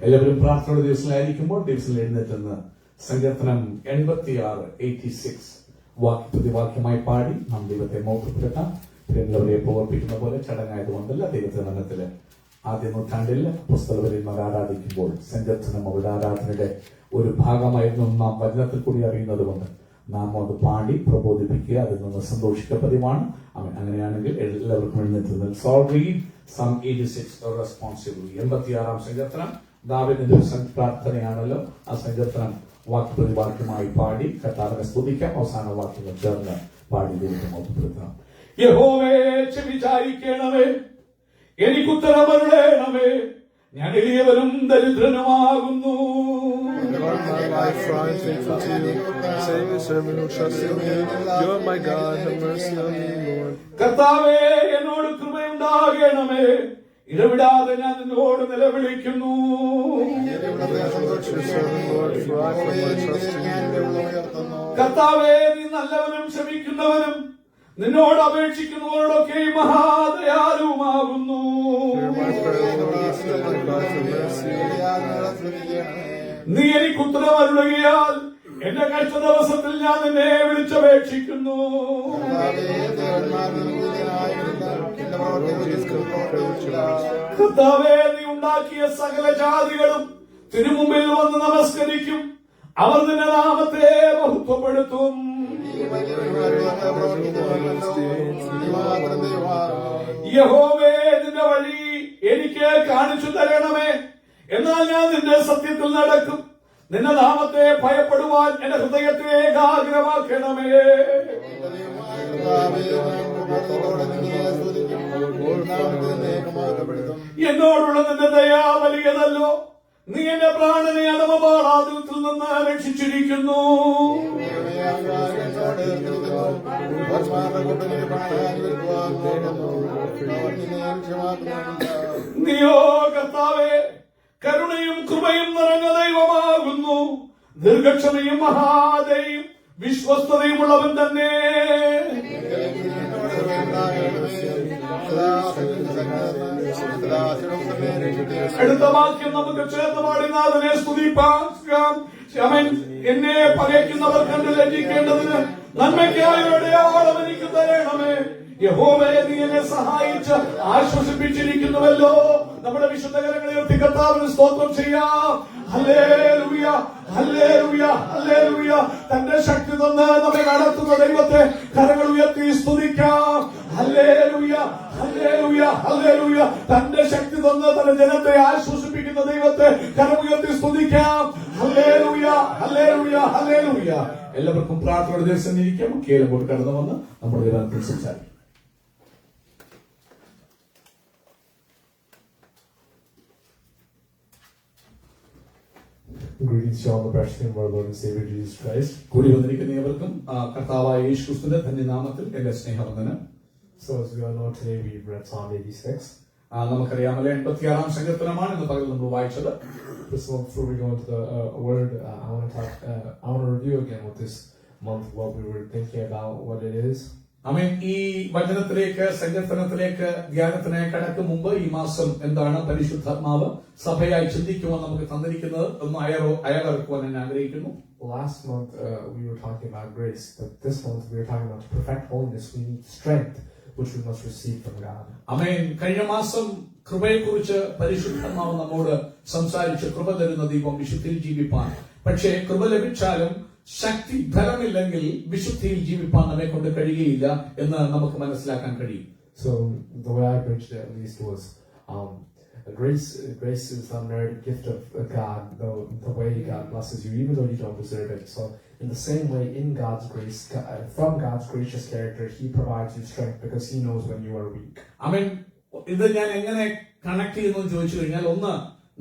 എല്ലാവരും പ്രാർത്ഥനയുടെ ദിവസത്തിലായിരിക്കുമ്പോൾ ദിവസത്തിൽ എഴുന്നേറ്റെന്ന് സങ്കീർത്തനം 86 പ്രതിവാക്യമായി പാടി നാം ദൈവത്തെ മഹത്വപ്പെടുത്താം. എല്ലാവരെയും പ്രവർത്തിക്കുന്ന പോലെ ചടങ്ങായതുകൊണ്ടല്ല, ദൈവത്തിന്റെ നാമത്തില് ആദ്യ നൂറ്റാണ്ടിൽ പുസ്തകവര്യന്മാർ ആരാധിക്കുമ്പോൾ സങ്കീർത്തനം അവരുടെ ആരാധനയുടെ ഒരു ഭാഗമായിരുന്നു നാം വചനത്തിൽ കൂടി അറിയുന്നത് കൊണ്ട് നാം അത് പാടി പ്രബോധിപ്പിക്കുക, അതിൽ നിന്ന് സന്തോഷിക്കുക പതിവാണ്. അങ്ങനെയാണെങ്കിൽ എല്ലാവർക്കും എഴുന്നേറ്റ് Psalm 86 റെസ്പോൺസിബിൾ 86 സങ്കീർത്തനം ദാവീദിന്റെ പ്രാർത്ഥനയാണല്ലോ. ആ സങ്കീർത്തനം വാക്യപ്രതിവാക്യമായി പാടി കർത്താവിനെ സ്തുതിക്കാം. അവസാന വാക്യങ്ങൾ ചേർന്ന് പാടി ദൈവത്തെ മഹത്വപ്പെടുത്താം. യഹോവേ വിചാരിക്കണമേ, എനിക്കുത്തരമരുളേണമേ, ഞാൻ എളിയവനും ദരിദ്രനുമാകുന്നു. കർത്താവേ, എന്നോട് കൃപയുണ്ടാകണമേ, ഇടവിടാതെ ഞാൻ നിന്നോട് നിലവിളിക്കുന്നു. കർത്താവേ, നീ നല്ലവനും ക്ഷമിക്കുന്നവനും നിന്നോട് അപേക്ഷിക്കുന്നവരോടൊക്കെ മഹാദയാലുമാകുന്നു. നീ എനിക്ക് ഉത്തരമരുളുകയാൽ എന്റെ കഷ്ട ദിവസത്തിൽ ഞാൻ നിന്നെ വിളിച്ചപേക്ഷിക്കുന്നു. കർത്താവേ, നീ ഉണ്ടാക്കിയ സകല ജാതികളും തിരുമുമ്പിൽ വന്ന് നമസ്കരിക്കും, അവർ നിന്റെ നാമത്തെ മഹത്വപ്പെടുത്തും. യഹോവേ, നിന്റെ വഴി എനിക്ക് കാണിച്ചു തരണമേ, എന്നാൽ ഞാൻ നിന്റെ സത്യത്തിൽ നടക്കും. നിന്റെ നാമത്തെ ഭയപ്പെടുവാൻ എന്റെ ഹൃദയത്തെ ഏകാഗ്രമാക്കണമേ. എന്നോടുള്ള നിന്റെ ദയാ വലിയതല്ലോ, നീ എന്റെ പ്രാണനെ അധമപാളാതിൽ നിന്ന് രക്ഷിച്ചിരിക്കുന്നു. നീയോ കർത്താവേ, കരുണയും കൃപയും നിറഞ്ഞ ദൈവമാകുന്നു. ദീർഘക്ഷമയും മഹാദയും വിശ്വസ്തതയുമുള്ളവൻ തന്നെ. അടുത്ത വാക്യം നമുക്ക് ചേർന്ന് പാടി നാഥനെ സ്തുതിപ്പാം. എന്നെ പകയ്ക്കുന്നവർ കണ്ട് ലജ്ജിക്കേണ്ടതിന് നന്മയ്ക്കായി അടയാളം എനിക്ക് തരണമേ. യഹോവേ, നീ എന്നെ സഹായിച്ച് ആശ്വസിപ്പിച്ചിരിക്കുന്നുവല്ലോ. നമ്മുടെ വിശുദ്ധകരങ്ങളെ ഉയർത്തി കർത്താവിന് സ്തോത്രം ചെയ്യാം. Hallelujah, hallelujah, hallelujah. തന്റെ ശക്തി തന്ന് നമ്മെ നടത്തുന്ന ദൈവത്തെ കരങ്ങൾ ഉയർത്തി സ്തുതിക്കാം. Hallelujah, hallelujah, hallelujah. തന്റെ ശക്തി തന്ന് തന്റെ ജനത്തെ ആശ്വസിപ്പിക്കുന്ന ദൈവത്തെ കരമുയർത്തി സ്തുതിക്കാം. Hallelujah, hallelujah, hallelujah. എല്ലാവർക്കും പ്രാർത്ഥനയുടെ ദിവസം ഇരിക്കാം. കേരം കൊണ്ട് കടന്നു വന്ന് നമ്മുടെ ദൈവത്തിൽ സംസാരിക്കും. Greetings to all the precious name of our Lord and Savior Jesus Christ. കൂടി വന്നിരിക്കുന്ന ഏവർക്കും കർത്താവായ യേശു ക്രിസ്തുവിന്റെ ധന്യനാമത്തിൽ എന്റെ സ്നേഹവന്ദനം. So as we all know, today we read Psalm 86. നമുക്കറിയാമല്ലോ 86 സങ്കീർത്തനമാണ് ഇന്ന് പകൽ നമ്മൾ വായിച്ചത്. Before we go into the word, I want to review again with this month what we were thinking about, what it is. ഈ വചനത്തിലേക്ക് സങ്കീർത്തനത്തിലേക്ക് ധ്യാനത്തിനായി കടക്കും മുമ്പ് ഈ മാസം എന്താണ് പരിശുദ്ധാത്മാവ് സഭയായി ചിന്തിക്കുവാൻ നമുക്ക് തന്നിരിക്കുന്നത് എന്ന് അയവിറക്കുവാൻ ഞാൻ ആഗ്രഹിക്കുന്നു. Last month we were talking about grace, but this month we are talking about to perfect holiness. We need strength, which we must receive from God. കഴിഞ്ഞ മാസം കൃപയെക്കുറിച്ച് പരിശുദ്ധാത്മാവ് നമ്മോട് സംസാരിച്ച് കൃപ തരുന്ന ദൈവം വിശുദ്ധിയിൽ ജീവിപ്പാൻ. പക്ഷേ കൃപ ലഭിച്ചാലും ശക്തി ഫലമില്ലെങ്കിൽ വിശുദ്ധിയിൽ ജീവിപ്പാൻ നമ്മെ കൊണ്ട് കഴിയുകയില്ല എന്ന് നമുക്ക് മനസ്സിലാക്കാൻ കഴിയും. So the way I preached it at least was grace is the unmerited gift of God, the way God blesses you even though you don't deserve it. So in the same way, in God's grace, from God's gracious character, He provides you strength because He knows when you are weak. ഇത് ഞാൻ എങ്ങനെ connect ചെയ്യുന്നു ചോദിച്ചു കഴിഞ്ഞാൽ, ഒന്ന്,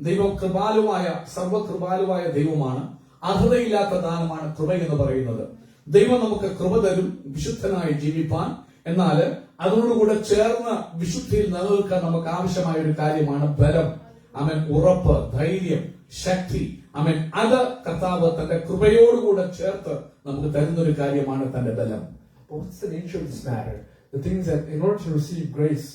ദൈവം കൃപാലുവായ സർവകൃപാലുവായ ദൈവമാണ്. അർഹതയില്ലാത്ത ദാനമാണ് കൃപ എന്ന് പറയുന്നത്. ദൈവം നമുക്ക് കൃപ തരും വിശുദ്ധനായി ജീവിപ്പാൻ. എന്നാൽ അതോടുകൂടെ ചേർന്ന് വിശുദ്ധിയിൽ നിലനിൽക്കാൻ നമുക്ക് ആവശ്യമായ ഒരു കാര്യമാണ് ബലം. ഉറപ്പ്, ധൈര്യം, ശക്തി. അത് കർത്താവ് തന്റെ കൃപയോടുകൂടെ ചേർത്ത് നമുക്ക് തരുന്നൊരു കാര്യമാണ് തന്റെ ബലം. But what's the nature of this matter? The thing is that in order to receive grace,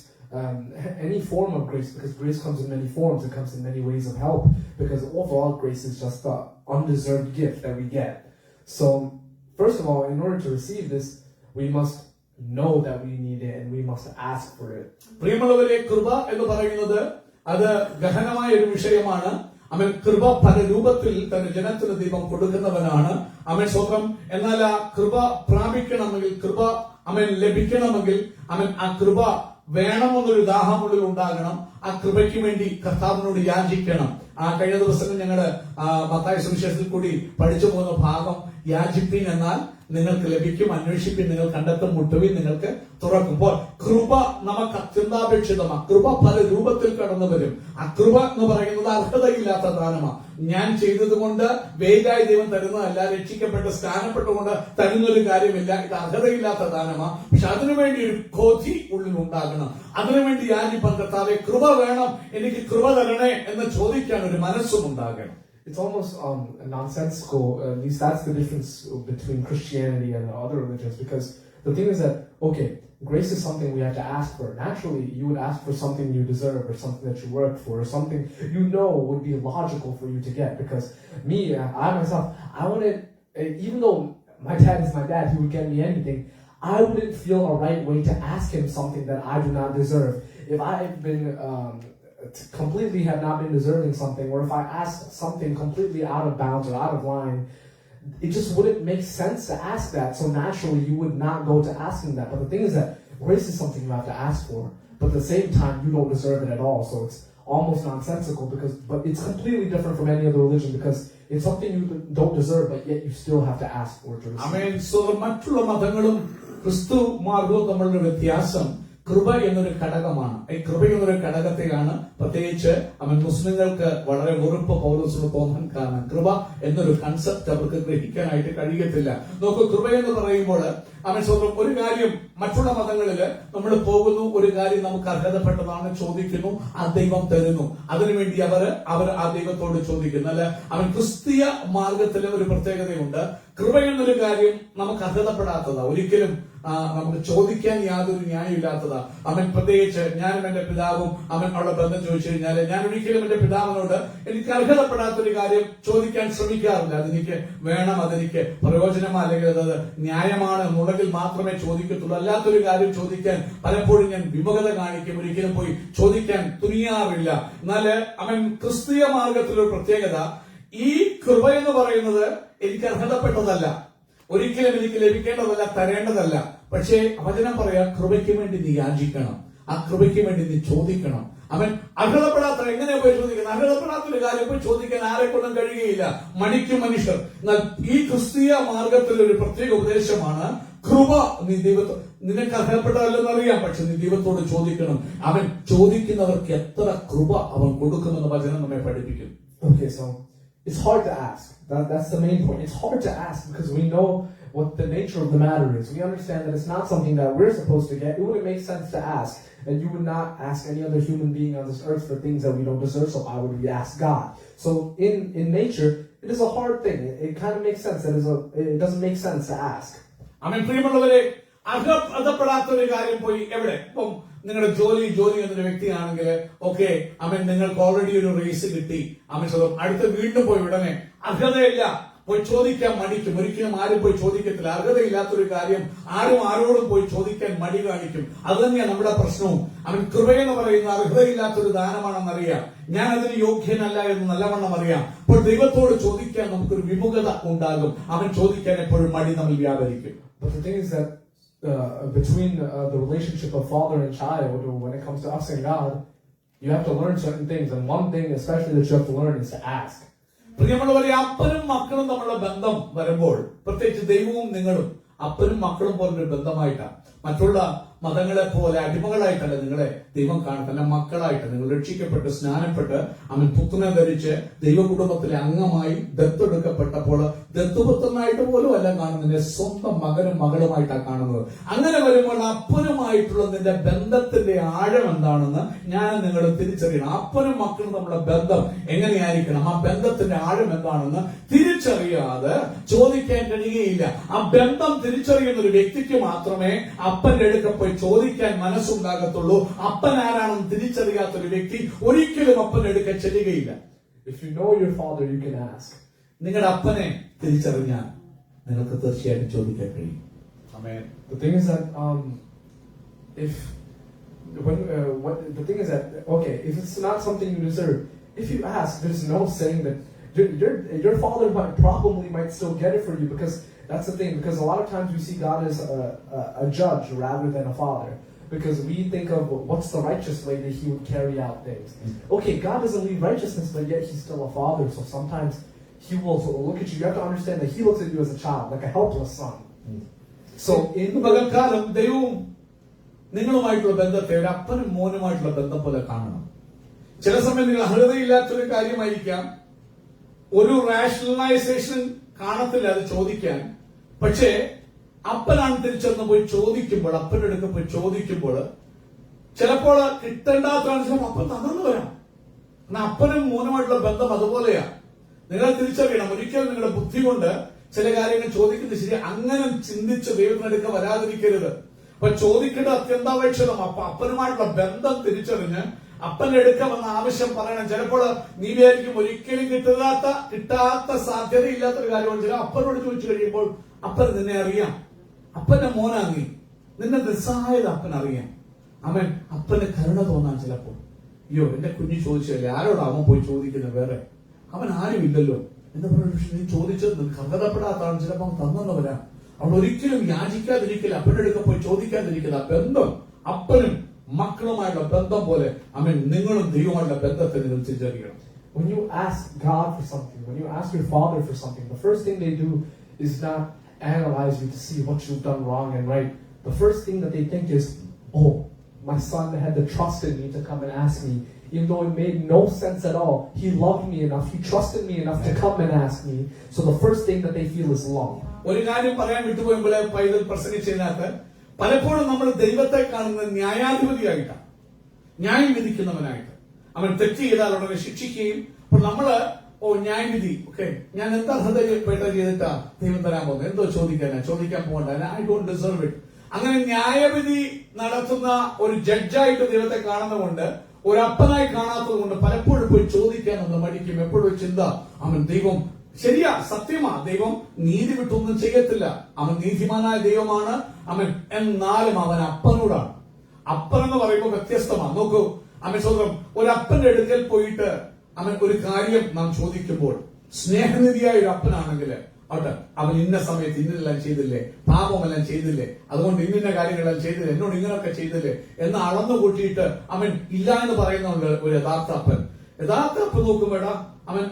any form of grace, because grace comes in many forms, it comes in many ways of help, because overall grace is just the undeserved gift that we get. So first of all, in order to receive this, we must know that we need it and we must ask for it. പ്രിയമുള്ളവരെ, കൃപ എന്ന് പറയുന്നത് അത് ഗഹനമായ ഒരു വിഷയമാണ്. അവൻ കൃപ പല രൂപത്തിൽ തന്റെ ജനത്തിന് ദൈവം കൊടുക്കുന്നവനാണ്. അവൻ സ്വന്തം എന്നാൽ ആ കൃപ പ്രാപിക്കണമെങ്കിൽ, കൃപ അവൻ ലഭിക്കണമെങ്കിൽ, അവൻ ആ കൃപ വേണമെന്നൊരു ദാഹമുള്ളിൽ ഉണ്ടാകണം. ആ കൃപയ്ക്ക് വേണ്ടി കർത്താവിനോട് യാചിക്കണം. കഴിഞ്ഞ ദിവസം ഞങ്ങള് മത്തായി സുവിശേഷത്തിൽ കൂടി പഠിച്ചു പോകുന്ന ഭാഗം, യാചിപ്പീൻ എന്നാൽ നിങ്ങൾക്ക് ലഭിക്കും, അന്വേഷിപ്പിൻ നിങ്ങൾ കണ്ടെത്തും, മുട്ടുവിൻ നിങ്ങൾക്ക് തുറക്കുമ്പോൾ. കൃപ നമുക്ക് അത്യന്താപേക്ഷിതമാണ്. കൃപ പല രൂപത്തിൽ കടന്നു വരും. ആ കൃപ എന്ന് പറയുന്നത് അർഹതയില്ലാത്ത ദാനമാണ്. ഞാൻ ചെയ്തതുകൊണ്ട് വേഗായി ദൈവം തരുന്നതല്ല, രക്ഷിക്കപ്പെട്ട് സ്ഥാനപ്പെട്ടുകൊണ്ട് തരുന്നൊരു കാര്യമില്ല. ഇത് അർഹതയില്ലാത്ത ദാനമാണ്. പക്ഷെ അതിനുവേണ്ടി ഒരു കൊതി ഉള്ളിൽ ഉണ്ടാകണം. അതിനുവേണ്ടി യാചിപ്പാൻ, കർത്താവേ കൃപ വേണം, എനിക്ക് കൃപ തരണേ എന്ന് ചോദിക്കാൻ ഒരു മനസ്സും ഉണ്ടാകണം. It's almost nonsensical, at least that's the difference between Christianity and other religions, because the thing is that, okay, grace is something we have to ask for. Naturally, you would ask for something you deserve, or something that you worked for, or something you know would be logical for you to get. Because I myself, I wouldn't, even though my dad is my dad, he would get me anything, I wouldn't feel a right way to ask him something that I do not deserve. If I've been completely have not been deserving something, or if I ask something completely out of bounds or out of line, it just wouldn't make sense to ask that. So naturally you would not go to asking that. But the thing is that grace is something you have to ask for, but at the same time you don't deserve it at all. So it's almost nonsensical, but it's completely different from any other religion, because it's something you don't deserve, but yet you still have to ask for it to receive. Amen. So മറ്റുള്ള മതങ്ങളും ക്രിസ്തു മാർഗവും തമ്മിലുള്ള വ്യത്യാസം കൃപ എന്നൊരു ഘടകമാണ്. ഈ കൃപ എന്നൊരു ഘടകത്തെയാണ് പ്രത്യേകിച്ച് മുസ്ലിങ്ങൾക്ക് വളരെ വെറുപ്പ് പൗലോസിന് തോന്നാൻ കാരണം. കൃപ എന്നൊരു കൺസെപ്റ്റ് അവർക്ക് ഗ്രഹിക്കാനായിട്ട് കഴിയത്തില്ല. നോക്കൂ, കൃപ എന്ന് പറയുമ്പോൾ അവൻ സ്വന്തം ഒരു കാര്യം, മറ്റുള്ള മതങ്ങളില് നമ്മൾ പോകുന്നു, ഒരു കാര്യം നമുക്ക് അർഹതപ്പെട്ടതാണ്, ചോദിക്കുന്നു, ആ ദൈവം തരുന്നു. അതിനുവേണ്ടി അവർ ആ ദൈവത്തോട് ചോദിക്കുന്നു. അല്ലെ, അവൻ ക്രിസ്തീയ മാർഗത്തില് ഒരു പ്രത്യേകതയുണ്ട്. കൃപ എന്നൊരു കാര്യം നമുക്ക് അർഹതപ്പെടാത്തതാ, ഒരിക്കലും നമുക്ക് ചോദിക്കാൻ യാതൊരു ന്യായമില്ലാത്തതാ. അവൻ പ്രത്യേകിച്ച് ഞാനും എന്റെ പിതാവും അവനുള്ള ബന്ധം ചോദിച്ചു കഴിഞ്ഞാല് ഞാൻ ഒരിക്കലും എന്റെ പിതാവിനോട് എനിക്ക് അർഹതപ്പെടാത്തൊരു കാര്യം ചോദിക്കാൻ ശ്രമിക്കാറില്ല. അതെനിക്ക് വേണം, അതെനിക്ക് പ്രയോജനമോ അല്ലെങ്കിൽ അത് ന്യായമാണ് എന്നുണ്ടെങ്കിൽ മാത്രമേ ചോദിക്കത്തുള്ളൂ. അല്ലാത്തൊരു കാര്യം ചോദിക്കാൻ പലപ്പോഴും ഞാൻ വിമുഖത കാണിക്കും, ഒരിക്കലും പോയി ചോദിക്കാൻ തുനിയാറില്ല. എന്നാല് അവൻ ക്രിസ്തീയ മാർഗത്തിലൊരു പ്രത്യേകത, ഈ കൃപ എന്ന് പറയുന്നത് എനിക്ക് അർഹതപ്പെട്ടതല്ല, ഒരിക്കലും എനിക്ക് ലഭിക്കേണ്ടതല്ല, തരേണ്ടതല്ല. പക്ഷേ വചനം പറയാ, കൃപയ്ക്ക് വേണ്ടി നീ യാചിക്കണം, ആ കൃപയ്ക്ക് വേണ്ടി നീ ചോദിക്കണം. അവൻ അർഹതപ്പെടാത്ത എങ്ങനെയാ പോയി ചോദിക്കുന്നത്? അർഹതപ്പെടാത്തൊരു കാര്യം പോയി ചോദിക്കാൻ ആരെക്കൊണ്ടും കഴിയുകയില്ല, മടിക്കും മനുഷ്യർ. എന്നാൽ ഈ ക്രിസ്തീയ മാർഗത്തിലൊരു പ്രത്യേക ഉപദേശമാണ് കൃപ. നീ നിനക്ക് അർഹതപ്പെട്ടതല്ലെന്ന് അറിയാം, പക്ഷെ നീ ദൈവത്തോട് ചോദിക്കണം. അവൻ ചോദിക്കുന്നവർക്ക് എത്ര കൃപ അവൻ കൊടുക്കുമെന്ന് വചനം നമ്മെ പഠിപ്പിക്കും. Okay, so it's hard to ask. That's the main point. It's hard to ask because we know what the nature of the matter is. We understand that it's not something that we're supposed to get. It wouldn't make sense to ask. And you would not ask any other human being on this earth for things that we don't deserve, so why would we ask God? So in nature, it is a hard thing. It kind of makes sense. It doesn't make sense to ask. പ്രിയമുള്ളവരെ, അർഹതപ്പെടാത്തൊരു കാര്യം പോയി എവിടെ? ഇപ്പം നിങ്ങളുടെ ജോലി എന്നൊരു വ്യക്തിയാണെങ്കിൽ, okay, നിങ്ങൾക്ക് ഓൾറെഡി ഒരു റേസ് കിട്ടി, അടുത്ത വീണ്ടും പോയി ഉടനെ അർഹതയില്ല, പോയി ചോദിക്കാൻ മടിക്കും. ഒരിക്കലും ആരും പോയി ചോദിക്കത്തില്ല. അർഹതയില്ലാത്തൊരു കാര്യം ആരോടും പോയി ചോദിക്കാൻ മടി കാണിക്കും. അത് തന്നെയാണ് നമ്മുടെ പ്രശ്നവും. കൃപയെന്ന് പറയുന്ന അർഹതയില്ലാത്തൊരു ദാനമാണെന്നറിയാം, ഞാൻ അതിന് യോഗ്യനല്ല എന്ന് നല്ലവണ്ണം അറിയാം. അപ്പോൾ ദൈവത്തോട് ചോദിക്കാൻ നമുക്കൊരു വിമുഖത ഉണ്ടാകും. അവൻ ചോദിക്കാൻ എപ്പോഴും മടി നമ്മൾ വ്യാപരിക്കും. But the thing is that between the relationship of father and child, when it comes to us and God, you have to learn certain things, and one thing especially that you have to learn is to ask. പ്രിയമുള്ളവരെ, അപ്പനും മക്കളും തമ്മിലുള്ള ബന്ധം വരുമ്പോൾ, പ്രത്യേകിച്ച് ദൈവവും നിങ്ങളും അപ്പനും മക്കളും പോലൊരു ബന്ധമായിട്ടാണ്. മറ്റുള്ള മതങ്ങളെ പോലെ അടിമകളായിട്ടല്ല നിങ്ങളെ ദൈവം കാണുന്നില്ല, മക്കളായിട്ട് നിങ്ങൾ രക്ഷിക്കപ്പെട്ട് സ്നാനപ്പെട്ട് അവൻ പുത്രനെ ധരിച്ച് ദൈവകുടുംബത്തിലെ അംഗമായി ദത്തെടുക്കപ്പെട്ടപ്പോൾ ദത്തുപുത്രനായിട്ട് പോലും അല്ല കാണുന്നതിന്റെ സ്വന്തം മകനും മകളുമായിട്ടാണ് കാണുന്നത്. അങ്ങനെ വരുമ്പോൾ അപ്പനുമായിട്ടുള്ള നിന്റെ ബന്ധത്തിന്റെ ആഴം എന്താണെന്ന് ഞാൻ നിങ്ങൾ തിരിച്ചറിയണം. അപ്പനും മക്കളും നമ്മുടെ ബന്ധം എങ്ങനെയായിരിക്കണം, ആ ബന്ധത്തിന്റെ ആഴം എന്താണെന്ന് തിരിച്ചറിയാതെ ചോദിക്കാൻ കഴിയുകയില്ല. ആ ബന്ധം തിരിച്ചറിയുന്ന ഒരു വ്യക്തിക്ക് മാത്രമേ അപ്പന്റെ അടുക്ക പോയി ചോദിക്കാൻ മനസ്സുണ്ടാകത്തുള്ളൂ. അപ്പൻ ആരാണെന്ന് തിരിച്ചറിയാത്തൊരു വ്യക്തി ഒരിക്കലും അപ്പന്റെ അടുക്കൽ ചെല്ലുകയില്ല. If you know your father, you can ask. നിങ്ങളുടെ അപ്പനെ തിരിച്ചറിഞ്ഞാൽ നിങ്ങൾക്ക് തീർച്ചയായിട്ടും ചോദിക്കാൻ കഴിയും. ആമേൻ. The thing is that the thing is that if it's not something you deserve, if you ask, there's no saying that your father might still get it for you, because that's the thing. Because a lot of times we see God as a judge rather than a father, because we think of what's the righteous way that He would carry out things. Okay, God doesn't leave righteousness, but yet He's still a father. So sometimes He will look at you. You have to understand that He looks at you as a child, like a helpless son. So ഇന്ന് പകൽക്കാലം ദൈവവും നിങ്ങളുമായിട്ടുള്ള ബന്ധത്തെ ഒരു അപ്പനും മോനുമായിട്ടുള്ള ബന്ധം പോലെ കാണണം. ചില സമയം നിങ്ങൾ അർഹതയില്ലാത്തൊരു കാര്യമായിരിക്കാം, ഒരു റാഷണലൈസേഷൻ കാണത്തില്ല അത് ചോദിക്കാൻ. പക്ഷേ അപ്പനാണ് തിരിച്ചെന്ന് പോയി ചോദിക്കുമ്പോൾ, അപ്പന്റെ അടുത്ത് പോയി ചോദിക്കുമ്പോൾ ചിലപ്പോൾ കിട്ടേണ്ടാത്ത അപ്പൻ തന്നു വരാം. എന്നാൽ അപ്പനും മോനുമായിട്ടുള്ള ബന്ധം അതുപോലെയാ. നിങ്ങൾ തിരിച്ചറിയണം, ഒരിക്കലും നിങ്ങളുടെ ബുദ്ധി കൊണ്ട് ചില കാര്യങ്ങൾ ചോദിക്കുന്നത് ശരി അങ്ങനെ ചിന്തിച്ച് ദൈവത്തിനടുക്ക വരാതിരിക്കരുത്. അപ്പൊ ചോദിക്കേണ്ട അത്യന്താപേക്ഷിതം അപ്പനുമായിട്ടുള്ള ബന്ധം തിരിച്ചറിഞ്ഞ് അപ്പന്റെ അടുക്കമെന്ന ആവശ്യം പറയണം. ചിലപ്പോൾ നീ വിചാരിക്കും ഒരിക്കലും കിട്ടാത്ത സാധ്യതയില്ലാത്തൊരു കാര്യമാണ്. ചില അപ്പനോട് ചോദിച്ചു കഴിയുമ്പോൾ അപ്പൻ നിന്നെ അറിയാം, അപ്പന്റെ മോനാങ്ങി നിന്നെ നിസ്സഹായത അപ്പൻ അറിയാം. അവൻ അപ്പന് കരുണ തോന്നാൻ ചിലപ്പോൾ, അയ്യോ എന്റെ കുഞ്ഞു ചോദിച്ചല്ലേ, ആരോടാ അവൻ പോയി ചോദിക്കുന്നത്, വേറെ അവൻ ആരും ഇല്ലല്ലോ എന്ന് പറഞ്ഞു. നീ ചോദിച്ചത് നിനക്ക് അർഹതപ്പെടാത്തതാണ്, ചിലപ്പോൾ തന്നെന്ന് വരാം. അവിടെ ഒരിക്കലും യാചിക്കാതിരിക്കില്ല, അപ്പന്റെ അടുക്ക പോയി ചോദിക്കാതിരിക്കില്ല. ബന്ധം അപ്പനും മക്കളുമായിട്ടുള്ള ബന്ധം പോലെ നിങ്ങളും ദൈവമായിട്ടുള്ള ബന്ധത്തെ നിങ്ങൾ തിരിച്ചറിയണം. When you ask God for something, when you ask your father for something, the first thing they do is not analyze you to see what you've done wrong and right. The first thing that they think is, oh, my son had the trust in me to come and ask me, even though it made no sense at all. He loved me enough, he trusted me enough to come and ask me. So the first thing that they feel is love. ഒരു കാര്യം പറയാൻ വിട്ടുപോയപ്പോൾ പൈതൽ പ്രസംഗിച്ചതിനകത്ത് പലപ്പോഴും നമ്മൾ ദൈവത്തെ കാണുന്നത് ന്യായാധിപതിയായിട്ടാണ്, ന്യായം വിധിക്കുന്നവനായിട്ട്. അവൻ തെറ്റ് ചെയ്താൽ ഉടനെ ശിക്ഷിക്കുകയും, അപ്പോൾ നമ്മള് ന്യായവിധി, ഞാൻ എന്താ അർഹതപ്പെട്ട ചെയ്തിട്ടാ ദൈവം തരാൻ പോകുന്നത്, എന്തോ ചോദിക്കാൻ പോകണ്ട, ഐ ഡോണ്ട് ഡിസർവ് ഇറ്റ്. അങ്ങനെ ന്യായവിധി നടത്തുന്ന ഒരു ജഡ്ജായിട്ട് ദൈവത്തെ കാണുന്നതുകൊണ്ട്, ഒരു അപ്പനായി കാണാത്തത് കൊണ്ട് പലപ്പോഴും പോയി ചോദിക്കാൻ ഒന്ന് മടിക്കും. എപ്പോഴും ചിന്ത, അവൻ ദൈവം ശരിയാ, സത്യമാ, ദൈവം നീതി വിട്ടൊന്നും ചെയ്യത്തില്ല, അവൻ നീതിമാനായ ദൈവമാണ് അവൻ. എന്നാലും അവൻ അപ്പനോടാണ്. അപ്പൻ എന്ന് പറയുമ്പോൾ വ്യത്യസ്തമാണ്. നോക്കൂ, അവൻ സ്വന്തം ഒരു അപ്പന്റെ അടുക്കൽ പോയിട്ട് അവൻ ഒരു കാര്യം നാം ചോദിക്കുമ്പോൾ, സ്നേഹനിധിയായ ഒരു അപ്പനാണെങ്കിൽ അവിടെ അവൻ ഇന്ന സമയത്ത് ഇന്നെല്ലാം ചെയ്തില്ലേ, പാപമെല്ലാം ചെയ്തില്ലേ, അതുകൊണ്ട് ഇന്ന കാര്യങ്ങളെല്ലാം ചെയ്തില്ലേ, എന്നോട് ഇങ്ങനെയൊക്കെ ചെയ്തില്ലേ എന്ന് അളന്നു കൂട്ടിയിട്ട് അവൻ ഇല്ല എന്ന് പറയുന്നുണ്ട് ഒരു യഥാർത്ഥ അപ്പൻ. യഥാർത്ഥ അപ്പൻ നോക്കുമ്പോടാ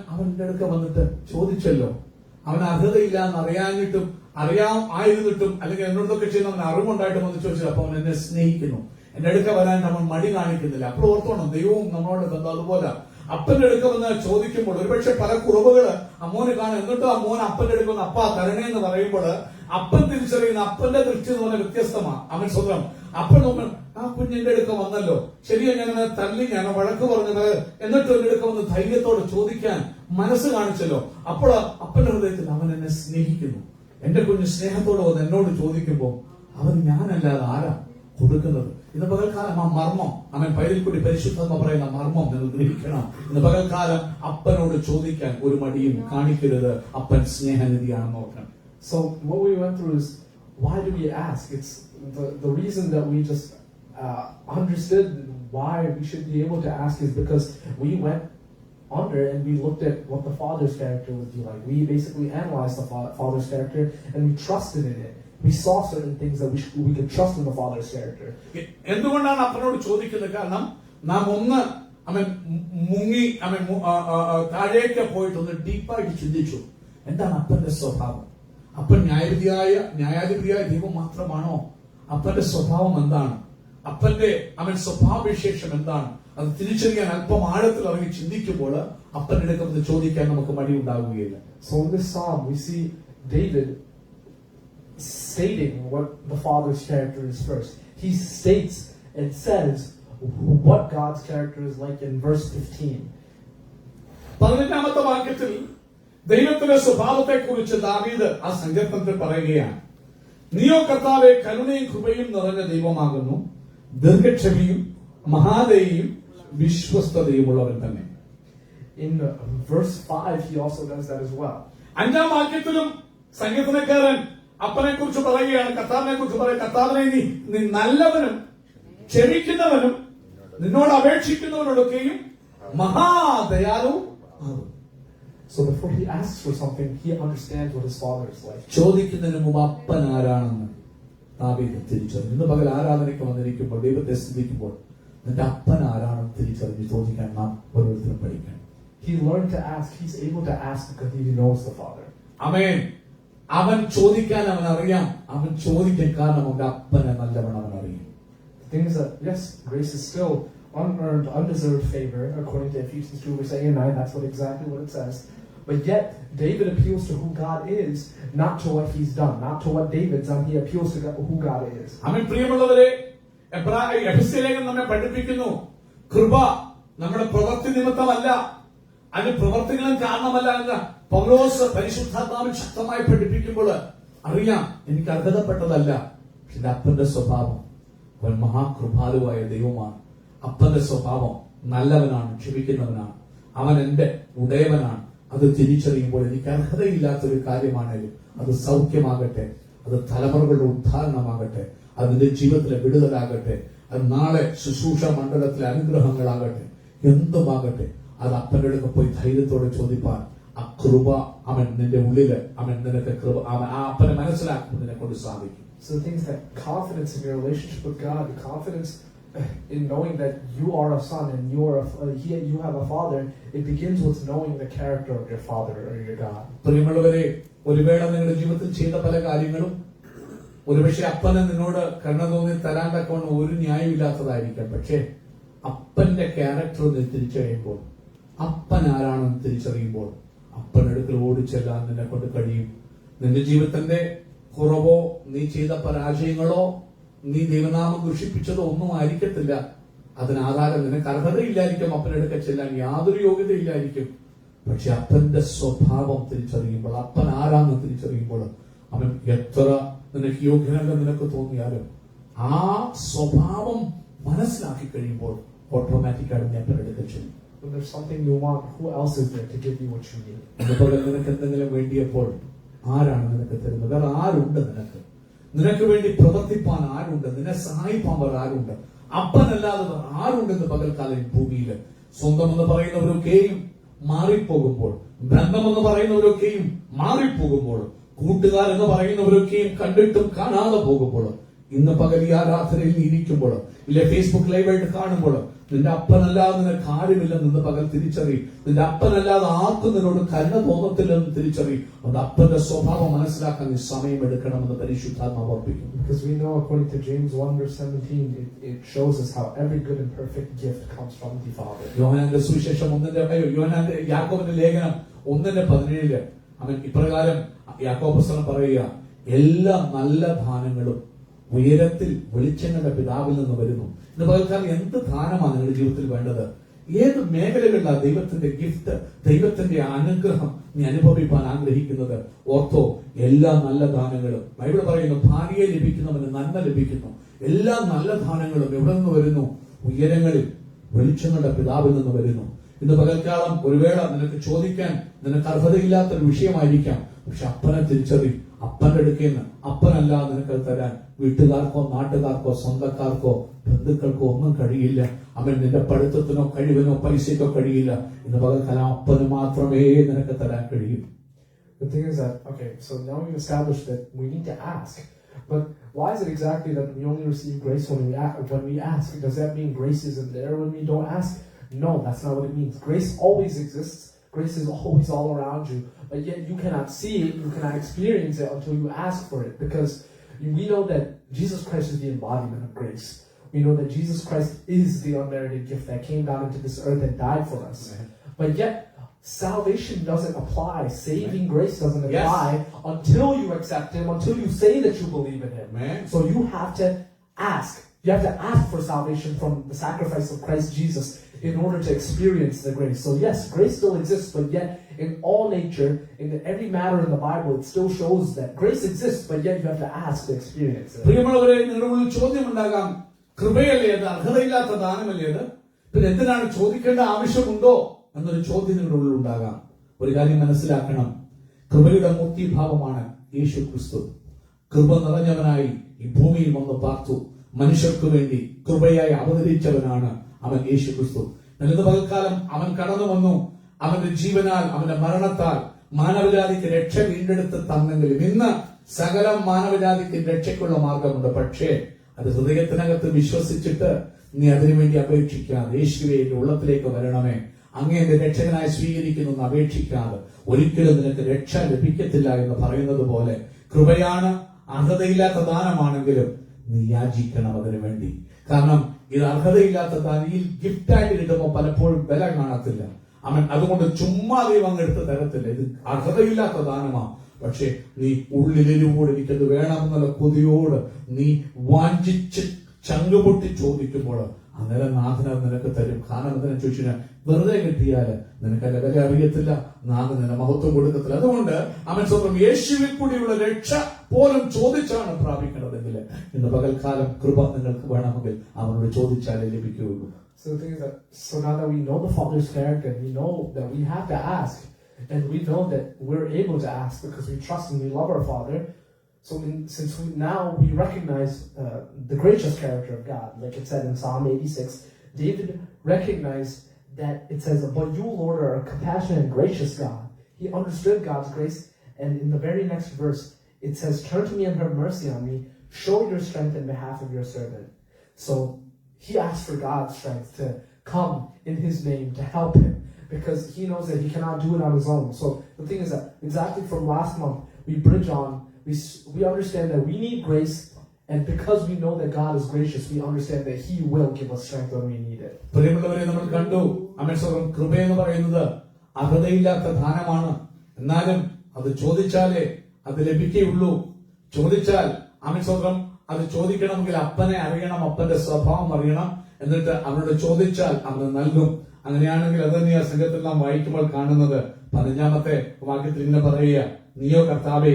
അവന്റെ അടുക്ക വന്നിട്ട് ചോദിച്ചല്ലോ, അവൻ അർഹതയില്ല എന്ന് അറിയാമായിരുന്നിട്ടും അല്ലെങ്കിൽ എന്നോടൊക്കെ ചെയ്യുന്ന അവൻ അറിവുണ്ടായിട്ടും വന്ന് ചോദിച്ചത്, അപ്പൊ അവൻ എന്നെ സ്നേഹിക്കുന്നു, എന്റെ അടുക്ക വരാൻ അവൻ മടി കാണിക്കുന്നില്ല. അപ്പോൾ ഓർത്തോണം, ദൈവവും നമ്മളോട് ബന്ധം അതുപോലെ. അപ്പന്റെ അടുക്ക വന്ന് ചോദിക്കുമ്പോൾ ഒരുപക്ഷെ പല കുറവുകള് അമ്മോന് കാണും, എന്നിട്ടും ആ മോൻ അപ്പന്റെ അടുക്ക വന്ന് അപ്പ തരണേന്ന് പറയുമ്പോൾ അപ്പൻ തിരിച്ചറിയുന്ന അപ്പന്റെ ദൃഷ്ടി എന്ന് പറഞ്ഞാൽ വ്യത്യസ്തമാണ്. അവൻ സ്വന്തം അപ്പൻ നോക്കാൻ, ആ കുഞ്ഞിന്റെ അടുക്ക വന്നല്ലോ, ശരിയാ, ഞാൻ തല്ലി, ഞാൻ വഴക്ക് പറഞ്ഞത്, എന്നിട്ട് എന്റെ അടുക്ക വന്ന് ധൈര്യത്തോടെ ചോദിക്കാൻ മനസ്സ് കാണിച്ചല്ലോ. അപ്പോൾ അപ്പന്റെ ഹൃദയത്തിൽ അവൻ എന്നെ സ്നേഹിക്കുന്നു, എന്റെ കുഞ്ഞ് സ്നേഹത്തോടെ വന്ന് എന്നോട് ചോദിക്കുമ്പോൾ അവൻ ഞാനല്ലാതെ ആരാ കൊടുക്കുന്നത്. ഇന്ന് പകൽക്കാലം ആ മർമ്മം, അവൻ പൈതൽ കൂടി പരിശുദ്ധമെന്ന് പറയുന്ന മർമ്മം നിങ്ങൾ ഗ്രഹിക്കണം. ഇന്ന് പകൽക്കാലം അപ്പനോട് ചോദിക്കാൻ ഒരു മടിയും കാണിക്കരുത്. അപ്പൻ സ്നേഹനിധിയാണെന്ന് ഓർക്കണം. So what we went through is, why do we ask? It's the reason that we just understood why we should be able to ask is because we went under and we looked at what the Father's character would be like. We basically analyzed the Father's character and we trusted in it. We saw certain things that we could trust in the Father's character. എന്തുകൊണ്ടാണ് അപ്പനോട് ചോദിക്കുന്നത്? കാരണം നാം ഒന്ന് അവൻ മുങ്ങി താഴേക്ക് പോയിട്ട് ഒന്ന് ഡീപ്പായിട്ട് ചിന്തിച്ചു, എന്താണ് അപ്പന്റെ സ്വഭാവം? അപ്പൻ ന്യായാധിപതിയായ ദൈവം മാത്രമാണോ? അപ്പന്റെ സ്വഭാവം എന്താണ്? അപ്പന്റെ സ്വഭാവവിശേഷം എന്താണ്? അത് തിരിച്ചറിയാൻ അല്പം ആഴത്തിൽ ഇറങ്ങി ചിന്തിക്കുമ്പോൾ അപ്പന്റെ അടുത്ത് ചോദിക്കാൻ നമുക്ക് മടി ഉണ്ടാവുകയില്ല. So in this psalm we see David stating what the Father's character is first. He states and says what God's character is like in verse 15. 15ാമത്തെ വാക്യത്തിൽ ദൈവത്തിന്റെ സ്വഭാവത്തെ കുറിച്ച് ദാവീദ് ആ സങ്കീർത്തനത്തിൽ പറയുകയാണ്. നീയോ കർത്താവേ കരുണയും കൃപയും നിറഞ്ഞ ദൈവമാകുന്നു, ദീർഘക്ഷമയും മഹാദയയും വിശ്വസ്തതയുമുള്ളവൻ തന്നെ. In verse 5, he also does that as well. 5-ാം വാക്യത്തിലും സങ്കീർത്തനക്കാരൻ അപ്പനെ കുറിച്ച് പറയുകയാണ്, കർത്താവിനെ കുറിച്ച് പറയുക, കർത്താവിനെ നീ നല്ലവനും ക്ഷമിക്കുന്നവനും നിന്നോട് അപേക്ഷിക്കുന്നവനോടൊക്കെയും മഹാദയാലുവും ആകും. So before he asks for something, he understands what his father is like. ചോദിക്കുന്നതിന് മുമ്പ് അപ്പൻ ആരാണെന്ന് ദാവീദ് തിരിച്ചറിഞ്ഞു. ഇന്ന് പകൽ ആരാധനയ്ക്ക് വന്നിരിക്കുമ്പോൾ, ദൈവത്തെ സ്തുതിക്കുമ്പോൾ നിന്റെ അപ്പൻ ആരാണെന്ന് തിരിച്ചറിഞ്ഞ് ചോദിക്കാൻ നാം ഓരോരുത്തരും പഠിക്കണം. He learned to ask. He's able to ask because he knows the Father. ആമേൻ. അവൻ ചോദിക്കാൻ അവൻ അറിയാം. അവൻ ചോദിക്കാൻ കാരണം അവന്റെ അപ്പനെ നല്ലവണ്ണം അവൻ അറിയാം. The thing is that, yes, grace is still unearned, undeserved favor, according to Ephesians 2, verse 8 and 9. That's exactly what it says. But yet, David appeals to who God is, not to what he's done, not to what David's done. He appeals to who God is. ആമേൻ. പ്രിയമുള്ളവരെ, എഫെസ്യലേഖനം നമ്മെ പഠിപ്പിക്കുന്നു, കൃപ നമ്മുടെ പ്രവൃത്തി നിമിത്തമല്ല, അതിന് പ്രവർത്തികളും കാരണമല്ല എന്ന് പൗലോസ് പരിശുദ്ധാത്മാവിൽ ശക്തമായി പഠിപ്പിക്കുമ്പോൾ അറിയാം, എനിക്ക് അർഹതപ്പെട്ടതല്ല. പക്ഷെ അപ്പന്റെ സ്വഭാവം, അവൻ മഹാകൃപാലുവായ ദൈവമാണ്. അപ്പന്റെ സ്വഭാവം നല്ലവനാണ്, ക്ഷമിക്കുന്നവനാണ്, അവൻ എന്റെ ഉടയവനാണ്. അത് തിരിച്ചറിയുമ്പോൾ എനിക്ക് അർഹതയില്ലാത്തൊരു കാര്യമാണേലും അത് സൗഖ്യമാകട്ടെ, അത് തലമുറകളുടെ ഉദ്ധാരണമാകട്ടെ, അതിന്റെ ജീവിതത്തിലെ വിടുതലാകട്ടെ, അത് നാളെ ശുശ്രൂഷ മണ്ഡലത്തിലെ അനുഗ്രഹങ്ങളാകട്ടെ, എന്തുമാകട്ടെ, അത് അപ്പന്റെ അടുത്ത് പോയി ധൈര്യത്തോടെ ചോദിപ്പാൻ ആ കൃപ അവൻ നിന്റെ ഉള്ളില് അവൻ നിനക്ക് കൃപ അവൻ ആ അപ്പനെ മനസ്സിലാക്കുമ്പോൾ നിന്നെ കൊണ്ട് സാധിക്കും. So the things that confidence in your relationship with God, the confidence in knowing that you are a son and you have a father, it begins with knowing the character of your father or your God. പ്രിയമുള്ളവരെ, ഒരു വേള നിങ്ങളുടെ ജീവിതത്തിൽ ചെയ്ത പല കാര്യങ്ങളും ഒരുപക്ഷെ അപ്പന് നിന്നോട് കരുണ തോന്നി തരാൻ തക്കവണ്ണം ഒരു ന്യായമില്ലാത്തതായിരിക്കാം. പക്ഷേ അപ്പന്റെ ക്യാരക്ടർ നീ തിരിച്ചറിയുമ്പോൾ, അപ്പൻ ആരാണെന്ന് തിരിച്ചറിയുമ്പോൾ അപ്പനടുക്കൽ ഓടിച്ചെല്ലാൻ നിന്നെ കൊണ്ട് കഴിയും. നിന്റെ ജീവിതത്തിന്റെ കുറവോ നീ ചെയ്ത പരാജയങ്ങളോ നീ ദൈവനാമം ദുഷിപ്പിച്ചതോ ഒന്നും ആയിരിക്കത്തില്ല. അതിനാധാരം നിനക്ക് അർഹതയില്ലായിരിക്കും, അപ്പനെടുക്ക ചെല്ലാൻ യാതൊരു യോഗ്യതയില്ലായിരിക്കും. പക്ഷെ അപ്പന്റെ സ്വഭാവം തിരിച്ചറിയുമ്പോൾ, അപ്പൻ ആരാന്ന് തിരിച്ചറിയുമ്പോൾ, അവൻ എത്ര നിനക്ക് യോഗ്യനല്ലെന്ന് നിനക്ക് തോന്നിയാലും ആ സ്വഭാവം മനസ്സിലാക്കി കഴിയുമ്പോൾ ഓട്ടോമാറ്റിക്കായിട്ട് നീ അപ്പനെടുക്ക ചെല്ലും. When there's something you want, who else is there to give you what you need? അതുപോലെ നിനക്ക് എന്തെങ്കിലും വേണ്ടിയപ്പോൾ ആരാണ് നിനക്ക് തരുന്നത്? വേറെ ആരുണ്ട് നിനക്ക്? നിനക്ക് വേണ്ടി പ്രവർത്തിപ്പാൻ ആരുണ്ട്? നിന്നെ സഹായിപ്പാൻ വേറെ ആരുണ്ട്? അപ്പനല്ലാതെ ആരുണ്ടെന്ന് പകൽക്കാലം ഭൂമിയിൽ? സ്വന്തം എന്ന് പറയുന്നവരൊക്കെയും മാറിപ്പോകുമ്പോൾ, ബന്ധമെന്ന് പറയുന്നവരൊക്കെയും മാറിപ്പോകുമ്പോൾ, കൂട്ടുകാരെന്ന് പറയുന്നവരൊക്കെയും കണ്ടിട്ടും കാണാതെ പോകുമ്പോൾ, ഇന്ന് പകൽ ഈ ആരാധനയിൽ ഇരിക്കുമ്പോൾ, ഇല്ല ഫേസ്ബുക്ക് ലൈവായിട്ട് കാണുമ്പോൾ, നിന്റെ അപ്പനല്ലാതെ നിനക്ക് ആരുമില്ലെന്ന് ഇന്ന് പകൽ തിരിച്ചറി. നിന്റെ അപ്പനല്ലാതെ ആർക്കും നിന്നോട് കരുണ തോന്നത്തില്ലെന്ന് തിരിച്ചറി. അത് അപ്പന്റെ സ്വഭാവം മനസ്സിലാക്കാൻ നീ സമയം എടുക്കണമെന്ന് പരിശുദ്ധാത്മാവ് ഓർപ്പിക്കുന്നു. Because we know, according to James 1 verse 17, it shows us how every good and perfect gift comes from the Father. യോഹന്നാന്റെ സുവിശേഷം യാക്കോബിന്റെ ലേഖനം 1:17 അവൻ ഇപ്രകാരം യാക്കോബ് പുസ്തകം പറയുക, എല്ലാ നല്ല ദാനങ്ങളും ഉയരത്തിൽ വെളിച്ചങ്ങളുടെ പിതാവിൽ നിന്ന് വരുന്നു. ഇന്ന് പകൽക്കാലം എന്ത് ദാനമാണ് നിങ്ങളുടെ ജീവിതത്തിൽ വേണ്ടത്? ഏത് മേഖലകളിലാണ് ദൈവത്തിന്റെ ഗിഫ്റ്റ്, ദൈവത്തിന്റെ അനുഗ്രഹം നീ അനുഭവിപ്പാൻ ആഗ്രഹിക്കുന്നത്? ഓർത്തോ, എല്ലാ നല്ല ദാനങ്ങളും ബൈബിൾ പറയുന്നു, ഭാര്യയെ ലഭിക്കുന്നവന് നന്മ ലഭിക്കുന്നു. എല്ലാ നല്ല ദാനങ്ങളും എവിടെ നിന്ന് വരുന്നു? ഉയരങ്ങളിൽ വെളിച്ചങ്ങളുടെ പിതാവിൽ നിന്ന് വരുന്നു. ഇന്ന് പകൽക്കാലം ഒരു വേള നിനക്ക് ചോദിക്കാൻ നിനക്ക് അർഹതയില്ലാത്തൊരു വിഷയമായിരിക്കാം. പക്ഷെ അപ്പനെ തിരിച്ചറി. അപ്പന്റെ അടുക്കേന്ന് അപ്പനല്ലാതെ നിനക്ക് തരാൻ വീട്ടുകാർക്കോ നാട്ടുകാർക്കോ സ്വന്തക്കാർക്കോ ബന്ധുക്കൾക്കോ ഒന്നും കഴിയില്ല. അവൻ നിന്റെ പഠിത്തത്തിനോ കഴിവിനോ പൈസയ്ക്കോ കഴിയില്ല. ഇന്ന് പകൽക്കാലം അപ്പന് മാത്രമേ നിനക്ക് തരാൻ കഴിയൂ. The thing is that, okay, so now we've established that we need to ask. But why is it exactly that we only receive grace when we ask? Does that mean grace isn't there when we don't ask? No, that's not what it means. Grace always exists. Grace is always all around you. But yet you cannot see it, you cannot experience it until you ask for it. Because we know that Jesus Christ is the embodiment of grace. We know that Jesus Christ is the unmerited gift that came down into this earth and died for us. But yet, salvation doesn't apply. Saving grace doesn't apply until you accept Him, until you say that you believe in Him. So you have to ask. You have to ask for salvation from the sacrifice of Christ Jesus in order to experience the grace. So yes, grace still exists, but yet in all nature, in every matter in the Bible, it still shows that grace exists, but yet you have to ask to experience it. പ്രിയമുള്ളവരെ, നിങ്ങളുടെ ഉള്ളിൽ ചോദ്യമുണ്ടാകാം, കൃപയല്ലേ അത്, അർഹതയില്ലാത്ത ദാനമല്ലേ അത്, പിന്നെ എന്തിനാണ് ചോദിക്കേണ്ട ആവശ്യമുണ്ടോ എന്നൊരു ചോദ്യം നിങ്ങളുടെ ഉള്ളിൽ ഉണ്ടാകാം. ഒരു കാര്യം മനസ്സിലാക്കണം, കൃപയുടെ മൂർത്തീഭാവമാണ് യേശു ക്രിസ്തു. കൃപ നിറഞ്ഞവനായി ഈ ഭൂമിയിൽ വന്ന് പാർത്തു, മനുഷ്യർക്ക് വേണ്ടി കൃപയായി അവതരിച്ചവനാണ് അവൻ യേശു ക്രിസ്തു. ഇന്ന് പകൽക്കാലം അവൻ കടന്നു വന്നു, അവന്റെ ജീവനാൽ, അവന്റെ മരണത്താൽ മാനവജാതിക്ക് രക്ഷ വീണ്ടെടുത്ത് തന്നെങ്കിലും ഇന്ന് സകല മാനവജാതിക്ക് രക്ഷയ്ക്കുള്ള മാർഗമുണ്ട്. പക്ഷേ അത് ഹൃദയത്തിനകത്ത് വിശ്വസിച്ചിട്ട് നീ അതിനുവേണ്ടി അപേക്ഷിക്കാതെ, യേശുവേ എന്റെ ഉള്ളത്തിലേക്ക് വരണമേ, അങ്ങേ എന്റെ രക്ഷകനായി സ്വീകരിക്കുന്നു എന്ന് അപേക്ഷിക്കാതെ ഒരിക്കലും നിനക്ക് രക്ഷ ലഭിക്കത്തില്ല എന്ന് പറയുന്നത് പോലെ, കൃപയാണ്, അർഹതയില്ലാത്ത ദാനമാണെങ്കിലും നീ യാചിക്കണം അതിനു വേണ്ടി. കാരണം ഇത് അർഹതയില്ലാത്ത ദാനം, ഈ ഗിഫ്റ്റായിട്ട് കിട്ടുമ്പോൾ പലപ്പോഴും വില കാണത്തില്ല. അവൻ അതുകൊണ്ട് ചുമ്മാ ദൈവം അങ്ങ് എടുത്ത് തരത്തില്ല. ഇത് അർഹതയില്ലാത്ത ദാനമാണ്. പക്ഷെ നീ ഉള്ളിലെരിവോട് എനിക്കത് വേണമെന്നുള്ള കൊതിയോട് നീ വാഞ്ചിച്ച് ചങ്കുപൊട്ടി ചോദിക്കുമ്പോൾ അന്നേരം നാഥന നിനക്ക് തരും. കാരണം എന്തിനാ ചോദിച്ചാൽ, വെറുതെ കിട്ടിയാല് നിനക്ക് അതിന്റെ വില അറിയത്തില്ല, നാഥൻ നിന്നെ മഹത്വം കൊടുക്കത്തില്ല. അതുകൊണ്ട് അവൻ സ്വന്തം യേശുവിൽ കൂടിയുള്ള രക്ഷ പോലും ചോദിച്ചാണ് പ്രാപിക്കേണ്ടതെങ്കിൽ ഇന്ന് പകൽക്കാലം കൃപ നിങ്ങൾക്ക് വേണമെങ്കിൽ അവനോട് ചോദിച്ചാലേ ലഭിക്കുകയുള്ളൂ. So the thing is that, so now that we know the Father's character, we know that we have to ask, and we know that we're able to ask because we trust and we love our Father. So since we recognize the gracious character of God, like it said in Psalm 86, David recognized that it says, "But you, Lord, are a compassionate and gracious God." He understood God's grace, and in the very next verse, it says, "Turn to me and have mercy on me. Show your strength in behalf of your servant." So he asked for God's strength to come in his name to help him, because he knows that he cannot do it on his own. So the thing is that exactly from last month, we bridge on, we understand that we need grace, and because we know that God is gracious, we understand that he will give us strength when we need it. പ്രിയമുള്ളവരെ, നമ്മൾ കണ്ടു അമേശ്വരം കൃപയെന്ന് പറയുന്നത് അർഹതയില്ലാത്ത ദാനമാണ്. എന്നാലും അത് ചോദിച്ചാലേ അത് ലഭിക്കുകയുള്ളൂ. ചോദിച്ചാൽ അമേശ്വരം അത് ചോദിക്കണമെങ്കിൽ അപ്പനെ അറിയണം, അപ്പന്റെ സ്വഭാവം അറിയണം. എന്നിട്ട് അവനോട് ചോദിച്ചാൽ അവന് നൽകും. അങ്ങനെയാണെങ്കിൽ അത് തന്നെയാ സംഘത്തിൽ നാം വായിക്കുമ്പോൾ കാണുന്നത്. 15-ാമത്തെ വാക്യത്തിൽ ഇങ്ങനെ പറയുക, നീയോ കർത്താവേ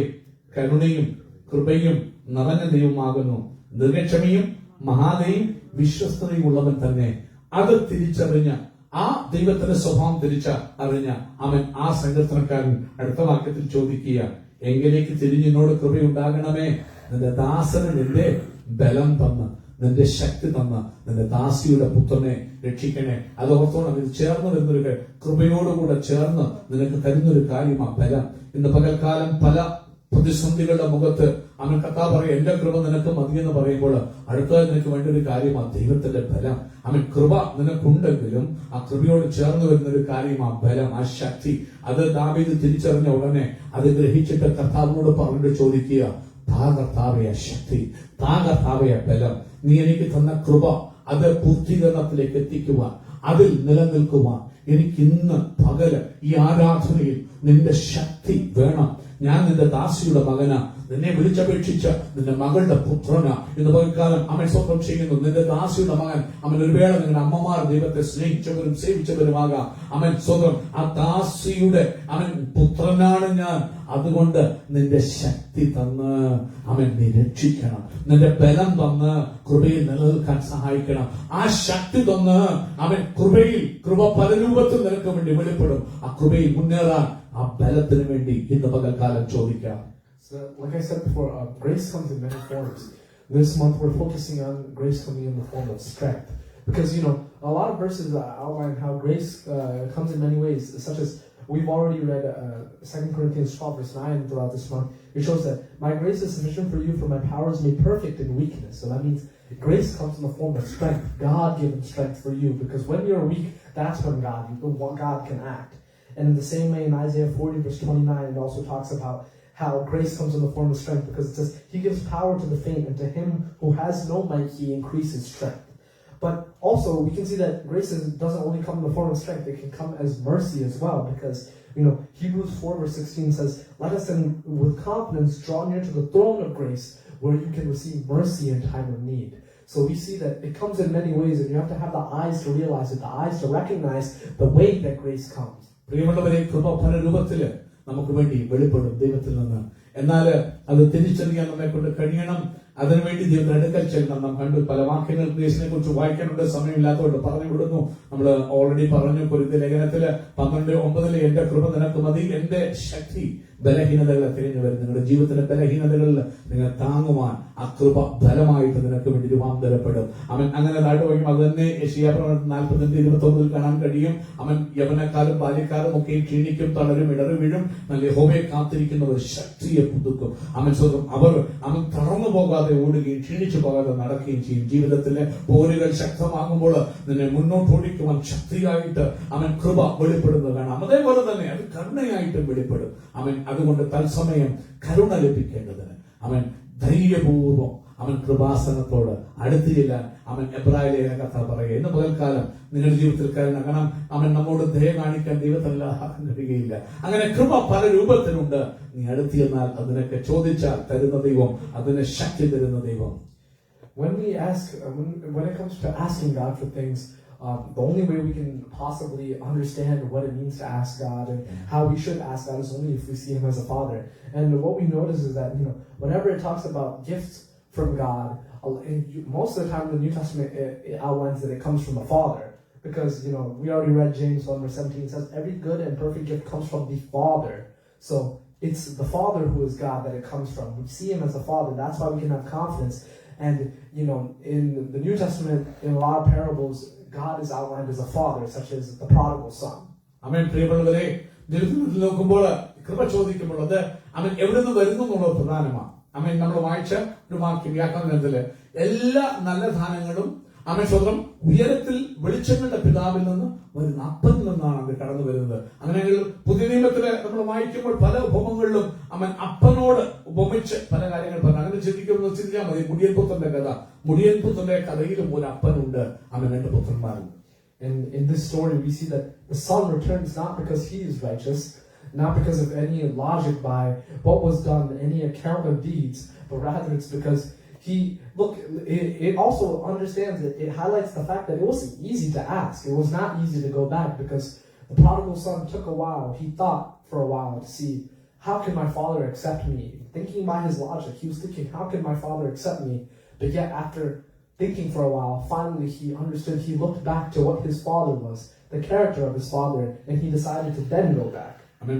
കരുണയും കൃപയും നിറഞ്ഞ ദൈവമാകുന്നു, ദീർഘക്ഷമയും മഹാദയും വിശ്വസ്തതയും ഉള്ളവൻ തന്നെ. അത് തിരിച്ചറിഞ്ഞ, ആ ദൈവത്തിന്റെ സ്വഭാവം തിരിച്ചറിഞ്ഞ അവൻ ആ സങ്കീർത്തനക്കാരൻ അടുത്ത വാക്യത്തിൽ ചോദിക്കുക, എങ്കിലേക്ക് തിരിഞ്ഞിനോട് കൃപയുണ്ടാകണമേ, നിന്റെ ദാസന് നിന്റെ ബലം തന്ന്, നിന്റെ ശക്തി തന്ന്, നിന്റെ ദാസിയുടെ പുത്രനെ രക്ഷിക്കണേ. അത് ഓർത്തോണം, ഇത് ചേർന്ന് വരുന്നൊരു കൃപയോടുകൂടെ ചേർന്ന് നിനക്ക് തരുന്നൊരു കാര്യമാണ് ബലം. ഇന്ന് പകൽക്കാലം പല പ്രതിസന്ധികളുടെ മുഖത്ത് അവൻ കഥാ പറയും, എന്റെ കൃപ നിനക്ക് മതിയെന്ന് പറയുമ്പോൾ അടുത്തത് നിനക്ക് വേണ്ട ഒരു കാര്യമാണ് ദൈവത്തിന്റെ ബലം. അവൻ കൃപ നിനക്കുണ്ടെങ്കിലും ആ കൃപയോട് ചേർന്ന് വരുന്ന ഒരു കാര്യമാണ് ബലം, ആ ശക്തി. അത് ദാവീദ് തിരിച്ചറിഞ്ഞ ഉടനെ അത് ഗ്രഹിച്ചിട്ട് കർത്താവിനോട് പറഞ്ഞിട്ട് ചോദിക്കുക, താ കർത്താവേ ശക്തി, താ കർത്താവേ ബലം, നീ എനിക്ക് തന്ന കൃപ അത് പൂർത്തീകരണത്തിലേക്ക് എത്തിക്കുവാൻ, അതിൽ നിലനിൽക്കുവാൻ എനിക്ക് ഇന്ന് പകല് ഈ ആരാധനയിൽ നിന്റെ ശക്തി വേണം. ഞാൻ നിന്റെ ദാസിയുടെ മകന, നിന്നെ വിളിച്ചപേക്ഷിച്ച നിന്റെ മകളുടെ പുത്രന. ഇന്ന് പകൽക്കാലം അവൻ സ്വപ്നം ചെയ്യുന്നു, നിന്റെ ദാസിയുടെ മകൻ. അവൻ ഒരു വേള നിങ്ങളുടെ അമ്മമാർ ദൈവത്തെ സ്നേഹിച്ചവരും സേവിച്ചവരുമാകാം. അവൻ സ്വന്തം ആ ദാസിയുടെ അവൻ പുത്രനാണ് ഞാൻ. അതുകൊണ്ട് നിന്റെ ശക്തി തന്ന് അവൻ നീ രക്ഷിക്കണം, നിന്റെ ബലം തന്ന് കൃപയിൽ നിലനിൽക്കാൻ സഹായിക്കണം. ആ ശക്തി തന്ന് അവൻ കൃപയിൽ, കൃപ പല രൂപത്തിൽ നിനക്ക് വേണ്ടി വെളിപ്പെടും. ആ കൃപയിൽ മുന്നേറാൻ ആ ബലത്തിന് വേണ്ടി ഇന്ന് പകൽക്കാലം ചോദിക്കാം. So, like I said before, grace comes in many forms. This month we're focusing on grace coming in the form of strength. Because, a lot of verses outline how grace comes in many ways, such as we've already read 2 Corinthians 12 verse 9 throughout this month. It shows that my grace is sufficient for you, for my power is made perfect in weakness. So that means grace comes in the form of strength, God-given strength for you. Because when you're weak, that's when God can act. And in the same way, in Isaiah 40 verse 29, it also talks about how grace comes in the form of strength, because it says, he gives power to the faint, and to him who has no might, he increases strength. But also, we can see that grace doesn't only come in the form of strength, it can come as mercy as well, because, Hebrews 4 verse 16 says, let us then with confidence draw near to the throne of grace, where you can receive mercy in time of need. So we see that it comes in many ways, and you have to have the eyes to realize it, the eyes to recognize the way that grace comes. പ്രിയമുള്ളവരെ, കൃപ പല രൂപത്തില് നമുക്ക് വേണ്ടി വെളിപ്പെടും ദൈവത്തിൽ നിന്ന്. എന്നാൽ അത് തിരിച്ചറിയാൻ നമ്മെ കൊണ്ട് കഴിയണം. അതിനുവേണ്ടി ദൈവത്തിന്റെ അടുക്കൽ ചെല്ലണം. നാം കണ്ടു പല വാക്യങ്ങൾ ഗ്രേസിനെ കുറിച്ച് വായിക്കാനുള്ള സമയമില്ലാത്തതുകൊണ്ട് പറഞ്ഞു വിടുന്നു. നമ്മൾ ഓൾറെഡി പറഞ്ഞു കൊരിന്ത്യർ ലേഖനത്തില് 12:9 എന്റെ കൃപ നിനക്ക് മതി, എന്റെ ശക്തി ബലഹീനതകളെ തിരിഞ്ഞു വരും. നിങ്ങളുടെ ജീവിതത്തിലെ ബലഹീനതകളിൽ നിങ്ങൾ താങ്ങുവാൻ ആ കൃപ ബലമായിട്ട് നിനക്ക് വേണ്ടി രൂപാന്തരപ്പെടും. അവൻ അങ്ങനെ താഴ്ത്തു വയ്ക്കും. അത് തന്നെ യെശയ്യാ 40:21 കാണാൻ കഴിയും. അവൻ യവനക്കാരും ബാല്യക്കാരും ഒക്കെ ക്ഷീണിക്കും, തളരും, ഇടറി വീഴും. നല്ല യഹോവയെ കാത്തിരിക്കുന്നവർ ശക്തിയെ പുതുക്കും. അവൻ സ്വന്തം അവൻ തളർന്നു പോകാതെ ഓടുകയും ക്ഷീണിച്ചു പോകാതെ നടക്കുകയും ചെയ്യും. ജീവിതത്തിലെ പോരുകൾ ശക്തമാകുമ്പോൾ നിന്നെ മുന്നോട്ട് ഓടിക്കുവാൻ ശക്തിയായിട്ട് അവൻ കൃപ വെളിപ്പെടുന്നത് കാണാം. അതേപോലെ തന്നെ അത് കരുണയായിട്ടും വെളിപ്പെടും. അവൻ അതുകൊണ്ട് തത്സമയം കരുണ ലഭിക്കേണ്ടതിന് അവൻ ധൈര്യപൂർവ്വം അവൻ കൃപാസനത്തോട് അടുത്ത് ചെല്ലാൻ അവൻ എബ്രായ ലേഖന കഥ പറയുക. ഇന്ന് പകൽക്കാലം നിങ്ങളുടെ ജീവിതത്തിൽ കാരണം അവൻ നമ്മോട് ദയ കാണിക്കാൻ ദൈവത്തിനല്ലാതെ കഴിയുകയില്ല. അങ്ങനെ കൃപ പല രൂപത്തിലുണ്ട്. നീ അടുത്ത് ചെന്നാൽ അതിനൊക്കെ ചോദിച്ചാൽ തരുന്ന ദൈവം, അതിന് ശക്തി തരുന്ന ദൈവം. When we ask, when it comes to asking God for things, the only way we can possibly understand what it means to ask God and how we should ask God is only if we see Him as a Father. And what we notice is that, whenever it talks about gifts from God, most of the time in the New Testament it outlines that it comes from the Father. Because, we already read James 1:17, it says, every good and perfect gift comes from the Father. So, it's the Father who is God that it comes from. We see Him as a Father. That's why we can have confidence. And, in the New Testament, in a lot of parables, God is outlined as a father, such as the prodigal son. Amen. പ്രിയമുള്ളവരെ, ജീവിതത്തിൽ നോക്കുമ്പോൾ കൃപ ചോദിക്കുമ്പോൾ അത് അവൻ എവിടെ നിന്ന് വരുന്നു എന്നുള്ളത് പ്രധാനമാണ്. അവൻ നമ്മൾ വായിച്ച ഒരു വാക്യം വ്യാകരണത്തില് എല്ലാ നല്ല ദാനങ്ങളും അവൻ സ്വന്തം ഉയരത്തിൽ വെളിച്ചങ്ങളുടെ പിതാവിൽ നിന്ന് വരുന്ന അപ്പനിൽ നിന്നാണ് അത് കടന്നു വരുന്നത്. അങ്ങനെയെങ്കിൽ പുതിയ നിയമത്തില് നമ്മൾ വായിക്കുമ്പോൾ പല ഉപമകളിലും അവൻ അപ്പനോട് ഉപമിച്ച് പല കാര്യങ്ങൾ പറഞ്ഞു. അങ്ങനെ ചിന്തിച്ചാൽ മതി. മുടിയൻ പുത്രന്റെ കഥയിലും ഒരു അപ്പനുണ്ട്, അവൻ 2 പുത്രന്മാരും. And in this story we see that the son returns not because he is righteous, not because of any logic by what was done, any account of deeds, but rather it's because it also understands it highlights the fact that it wasn't easy to ask. It was not easy to go back because the prodigal son took a while. He thought for a while to see, how can my father accept me? Thinking by his logic, he was thinking, how can my father accept me? But yet after thinking for a while, finally he understood. He looked back to what his father was, the character of his father, and he decided to then go back.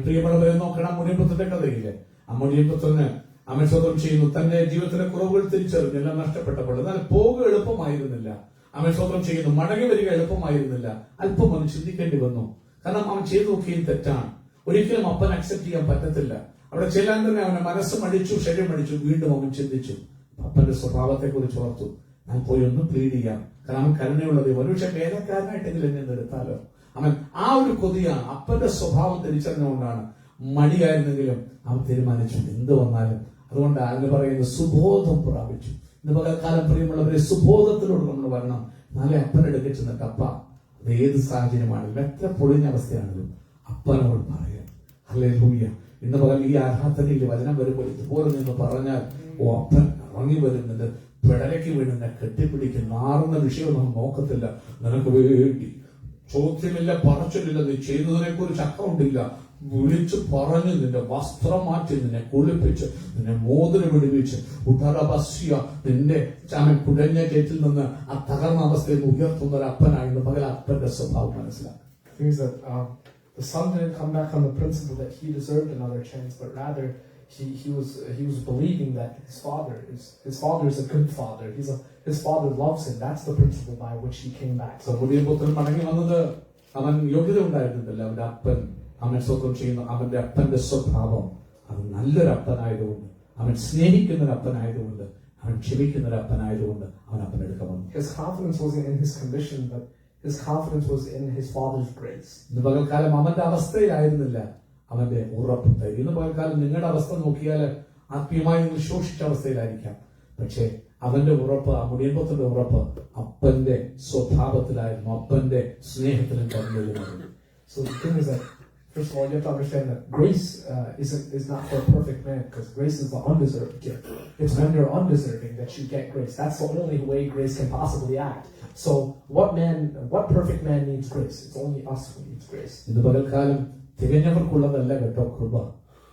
പ്രിയമുള്ളവരെ, നോക്കണം മുടിയൻപുത്രന്റെ കഥയില്ലേ. ആ മുടിയൻപുത്രന് അവൻ സ്വന്തം ചെയ്യുന്നു. തന്റെ ജീവിതത്തിലെ കുറവുകൾ തിരിച്ചറിഞ്ഞു, എല്ലാം നഷ്ടപ്പെട്ടപ്പോൾ. എന്നാൽ പോകുക എളുപ്പമായിരുന്നില്ല. അവൻ സ്വന്തം ചെയ്യുന്നു. മടങ്ങി വരിക എളുപ്പമായിരുന്നില്ല. അല്പം അവൻ ചിന്തിക്കേണ്ടി വന്നു. കാരണം അവൻ ചെയ്തു നോക്കിയും തെറ്റാണ്. ഒരിക്കലും അപ്പൻ അക്സെപ്റ്റ് ചെയ്യാൻ പറ്റത്തില്ല. അവിടെ ചെല്ലാൻ തന്നെ അവന്റെ മനസ്സ് മടിച്ചു, ശരീരം മടിച്ചു. വീണ്ടും അവൻ ചിന്തിച്ചു, അപ്പന്റെ സ്വഭാവത്തെ കുറിച്ച് ഓർത്തു. ഞാൻ പോയി ഒന്ന് പ്ലീഡ് ചെയ്യാം. കാരണം അവൻ കരുണയുള്ളത് ഒരുപക്ഷെ വേലക്കാരനായിട്ടെങ്കിലും എന്നെ എടുത്താലോ. അവൻ ആ ഒരു കൊതിയാണ്. അപ്പന്റെ സ്വഭാവം തിരിച്ചറിഞ്ഞുകൊണ്ടാണ്. മടിയായിരുന്നെങ്കിലും അവൻ തീരുമാനിച്ചു എന്ത് വന്നാലും. അതുകൊണ്ട് അതിന് പറയുന്നത് സുബോധം പ്രാപിച്ചു. ഇന്ന് പകൽക്കാലം പ്രിയമുള്ളവരെ, സുബോധത്തിലൂടെ നമ്മൾ വരണം. നാളെ അപ്പനെടുക്കെ ചെന്നിട്ട് അപ്പ, അത് ഏത് സാഹചര്യമാണെങ്കിലും എത്ര പൊളിഞ്ഞ അവസ്ഥയാണെങ്കിലും അപ്പനോട് പറയാം. ഹല്ലേലൂയ. ഇന്ന് പകൽ ഈ ആരാധനയിൽ വചനം വരുമ്പോൾ ഇതുപോലെ നിന്ന് പറഞ്ഞാൽ, ഓ അപ്പൻ ഇറങ്ങി വരുന്നുണ്ട്, പെടലയ്ക്ക് വീണ് എന്നെ കെട്ടിപ്പിടിക്കും. നാറുന്ന വിഷയം നമ്മൾ നോക്കത്തില്ല. നിനക്ക് വേണ്ടി ചോദ്യമില്ല, പറച്ചിലില്ല, നീ ചെയ്തതിനെ കുറിച്ച് അക്കൗണ്ടില്ല. വിളിച്ചു പറഞ്ഞു, നിന്റെ വസ്ത്രം മാറ്റി, നിന്നെ കുളിപ്പിച്ച്, നിന്നെ മോതിരം വിടുവിച്ച്, ഉടറബസ്യ നിന്റെ കുടഞ്ഞ ചേറ്റിൽ നിന്ന് ആ തകർന്ന അവസ്ഥയിൽ ഉയർത്തുന്ന ഒരു അപ്പനായിരുന്നു. പകൽ അപ്പന്റെ സ്വഭാവം മനസ്സിലാക്കുക. The son didn't come back on the principle that he deserved another chance, but rather he was believing that his father is a good father. His father loves him. That's the principle by which he came back. So മുടിയൻപുത്രൻ മടങ്ങി വന്നത് അവൻ യോഗ്യത ഉണ്ടായിരുന്നില്ല. അവന്റെ അപ്പൻ അവൻ സ്വന്തം ചെയ്യുന്ന അവന്റെ അപ്പന്റെ സ്വഭാവം അത് നല്ലൊരു അപ്പനായതുകൊണ്ട്, അവൻ സ്നേഹിക്കുന്ന ഒരു അപ്പനായതുകൊണ്ട്, അവൻ ക്ഷമിക്കുന്ന ഒരു അപ്പനായതുകൊണ്ട് അവൻ അപ്പനെടുക്കാൻ വന്നു. His confidence wasn't in his condition, but his confidence was in his father's grace. ഇന്ന് പകൽക്കാലം അവന്റെ അവസ്ഥയിലായിരുന്നില്ല അവന്റെ ഉറപ്പ്. ഇന്ന് പകൽക്കാലം നിങ്ങളുടെ അവസ്ഥ നോക്കിയാൽ ആത്മീയമായി നിങ്ങൾ ശോഷിച്ച അവസ്ഥയിലായിരിക്കാം. പക്ഷേ അവന്റെ ഉറപ്പ്, ആ മുടിയൻപുത്രന്റെ ഉറപ്പ് അപ്പന്റെ സ്വഭാവത്തിലായിരുന്നു, അപ്പന്റെ സ്നേഹത്തിലും കടന്നിരുന്നു. So the thing is that, first of all, you have to understand that grace is not for a perfect man, because grace is the undeserved gift. It's when you're undeserving that you get grace. That's the only way grace can possibly act. So what perfect man needs grace? It's only us who needs grace. ഇന്ന് പകൽക്കാലം തികഞ്ഞവർക്കുള്ളതല്ല കേട്ടോ കൃപ.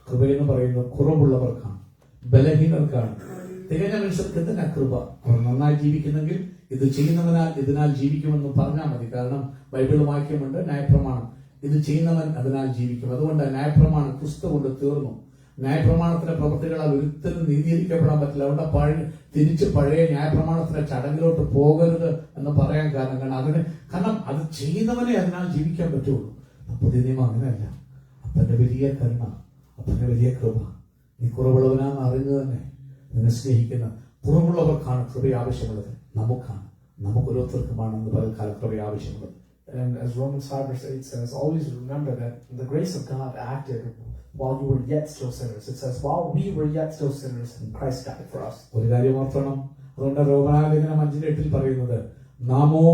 കൃപ എന്ന് പറയുന്നത് കുറവുള്ളവർക്കാണ്, ബലഹീനർക്കാണ്. തികഞ്ഞ മനുഷ്യർക്ക് എന്തിനാ കൃപ? അവർ നന്നായി ജീവിക്കുന്നെങ്കിൽ ഇത് ചെയ്യുന്നവനാൽ ഇതിനാൽ ജീവിക്കുമെന്ന് പറഞ്ഞാൽ മതി. കാരണം ബൈബിൾ വാക്യമുണ്ട്, ന്യായപ്രമാണം, ഇത് ചെയ്യുന്നവൻ അതിനാൽ ജീവിക്കും. അതുകൊണ്ട് ന്യായപ്രമാണം ക്രിസ്തു കൊണ്ട് തീർന്നു. ന്യായപ്രമാണത്തിന്റെ പ്രവൃത്തികളാൽ ഒരിക്കലും നീതീകരിക്കപ്പെടാൻ പറ്റില്ല. അതുകൊണ്ട് തിരിച്ച് പഴയ ന്യായപ്രമാണത്തിന്റെ ചടങ്ങിലോട്ട് പോകരുത് എന്ന് പറയാൻ കാരണം അത് ചെയ്യുന്നവനെ അതിനാൽ ജീവിക്കാൻ പറ്റുള്ളൂ. പുതിയ നിയമം അങ്ങനെയല്ല. അപ്പന്റെ വലിയ കരുണ, അപ്പന്റെ വലിയ കൃപ. നീ കുറവുള്ളവനാന്ന് അറിഞ്ഞു തന്നെ നിന്നെ സ്നേഹിക്കുന്ന കുറവുള്ളവർക്കാണ് കൃപ ആവശ്യമുള്ളത്. നമുക്ക് ഓരോരുത്തർക്കുമാണെന്ന് പലകാലം കൃപ ആവശ്യമുള്ളത്. And as Romans 5:8 says, always remember that the grace of God acted while you were yet still sinners. It says, while we were yet still sinners, Christ died for us. ഒരു കാര്യം ഓർക്കണം. അതുകൊണ്ട് റോമാലേഖനം 5:8 പറയുന്നത്, നാമോ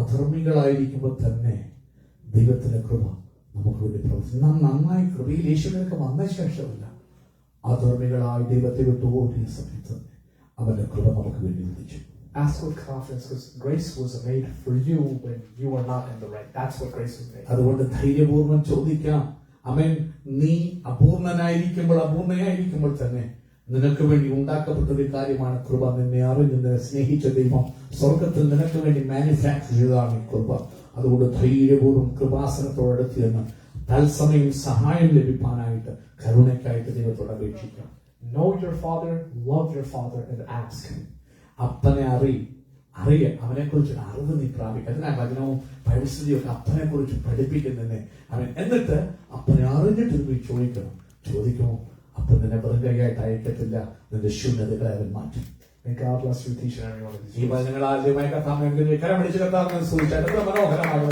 അധർമ്മികളായിരിക്കുമ്പോൾ തന്നെ ദൈവത്തിന്റെ കൃപ നമുക്ക് വേണ്ടി പ്രവർത്തിച്ചു. നാം നന്നായി കൃപയിൽ യേശുവിനൊക്കെ വന്ന ശേഷമല്ല, അധർമ്മികളായി ദൈവത്തെ വിട്ടു ഓടിയ സമയത്ത് അവന്റെ കൃപ നമുക്ക് വേണ്ടി വിളിച്ചു. Ask with confidence, because grace was made for you when you were not in the right. That's what grace was made. അതുകൊണ്ട് ധൈര്യപൂർവ്വം ചോദിക്കാം. ആമേൻ. നീ അപൂർണയായിരിക്കുമ്പോൾ തന്നെ നിനക്ക് വേണ്ടി ഉണ്ടാക്കപ്പെട്ട ഒരു കാര്യമാണ് കൃപ. നിന്നെ അറിഞ്ഞ് നിന്നെ സ്നേഹിച്ച ദൈവം സ്വർഗത്തിൽ നിനക്ക് വേണ്ടി മാനുഫാക്ചർ ചെയ്തതാണ് ഈ കൃപ. അതുകൊണ്ട് ധൈര്യപൂർവ്വം കൃപാസനത്തോടടുത്ത് എന്ന് തത്സമയം സഹായം ലഭിക്കാനായിട്ട് കരുണയ്ക്കായിട്ട് ദൈവത്തോട് അപേക്ഷിക്കാം. Know your father, love your father, and ask. അപ്പനെ അറിയ അവനെ കുറിച്ച് അറിവ് നീ പ്രാപിക്കുക. അതിനാ വചനവും പരിസ്ഥിതിയൊക്കെ അപ്പനെ കുറിച്ച് പഠിപ്പിക്കുന്നതിനെ അവൻ. എന്നിട്ട് അപ്പനെ അറിഞ്ഞിട്ട് നീ ചോദിക്കുമോ അപ്പൻ നിന്നെ വെറും കൈയായിട്ട് അയക്കത്തില്ല. നിന്റെ ശൂന്യതകളെ അവൻ മാറ്റും. May God bless you, teach and every one of these. ഈ വചനങ്ങൾ ആദ്യമായി കർത്താവിനെ കരമടിച്ച് കർത്താവിനെ സൂചിച്ചാൽ മനോഹരമായ